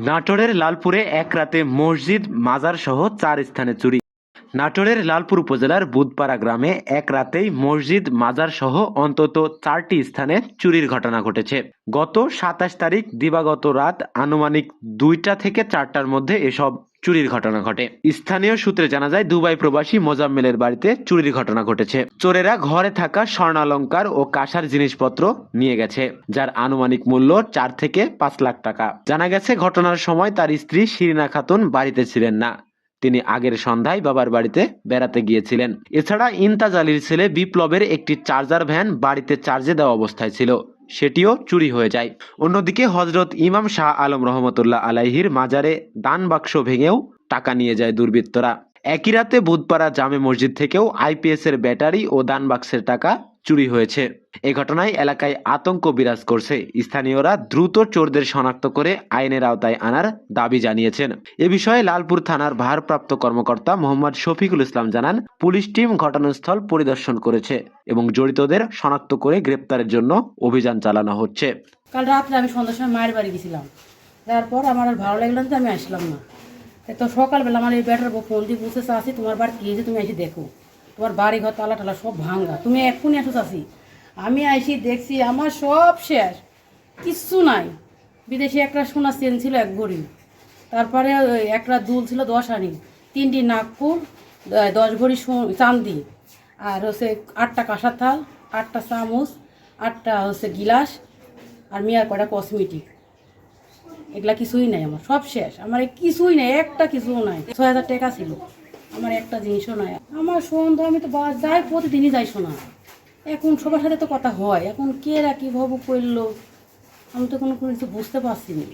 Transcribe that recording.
নাটোরের লালপুরে এক রাতে মসজিদ মাজার সহ ৪ স্থানে চুরি। নাটোরের লালপুর উপজেলার বুধপাড়া গ্রামে এক রাতেই মসজিদ মাজার সহ অন্তত ৪টি স্থানে চুরির ঘটনা ঘটেছে। গত ২৭ তারিখ দিবাগত রাত আনুমানিক ২টা থেকে ৪টার মধ্যে এসব চুরির ঘটনা ঘটে। স্থানীয় সূত্রে জানা যায়, দুবাই প্রবাসী মোজাম্মেলের বাড়িতে চুরির ঘটনা ঘটেছে। চোরেরা ঘরে থাকা স্বর্ণালংকার ও কাঁসার জিনিসপত্র নিয়ে গেছে, যার আনুমানিক মূল্য ৪ থেকে ৫ লাখ টাকা। জানা গেছে, ঘটনার সময় তার স্ত্রী শিরিনা খাতুন বাড়িতে ছিলেন না। তিনি আগের সন্ধ্যায় বাবার বাড়িতে বেড়াতে গিয়েছিলেন। এছাড়া ইমতাজ আলীর ছেলে বিপ্লবের একটি চার্জার ভ্যান বাড়িতে চার্জে দেওয়া অবস্থায় ছিল, সেটিও চুরি হয়ে যায়। অন্যদিকে হযরত ইমাম শাহ আলম রহমতুল্লাহ আলাইহির মাজারে দান বাক্স ভেঙেও টাকা নিয়ে যায় দুর্বৃত্তরা। একই রাতে বুধপাড়া জামে মসজিদ থেকেও আইপিএস এর ব্যাটারি ও দান বাক্সের টাকা চুরি হয়েছে। এ ঘটনায় এলাকায় আতঙ্ক বিরাজ করছে। স্থানীয়রা দ্রুত চোরদের শনাক্ত করে আইনের আওতায় আনার দাবি জানিয়েছেন। এ বিষয়ে লালপুর থানার ভারপ্রাপ্ত কর্মকর্তা মোহাম্মদ শফিকুল ইসলাম জানান, পুলিশ টিম ঘটনাস্থল পরিদর্শন করেছে এবং জড়িতদের শনাক্ত করে গ্রেপ্তারের জন্য অভিযান চালানো হচ্ছে। কাল রাত্রে আমি সন্ধ্যার সময় মায়ের বাড়ি গেছিলাম, তারপর আমার আর ভালো লাগলো না, আমি আসলাম না। তো সকালবেলা আমার এই ব্যাটার ফোন দিয়ে বসে আসি, তোমার বাড়ি কি হয়েছে, তুমি এসে দেখো, তোমার বাড়ি ঘর তালা টালা সব ভাঙ্গা, তুমি এক্ষুনি আসো আসি। আমি আইসি দেখছি আমার সব শেষ, কিচ্ছু নাই। বিদেশি একটা সোনার চেন ছিল ১ ভরি, তারপরে একটা দুল ছিল 10 আনি, 3টি নাগপুর, 10 ভরি চান্দি, আর হচ্ছে 8টা কাঁসার থাল, 8টা চামচ, 8টা হচ্ছে গিলাস, আর মিয়ার কটা কসমেটিক। এগুলা কিছুই নাই, আমার সব শেষ। আমার কিছুই নাই, একটা কিছুও নাই। ৬,০০০ টাকা ছিল, আমার একটা জিনিসও নাই। আমার সন্ধ্যা আমি তো যাই, প্রতিদিনই যাই শোনা। এখন সবার সাথে তো কথা হয়, এখন কে রা কীভাবে করলো আমি তো কোনো কিছু বুঝতে পারছি না।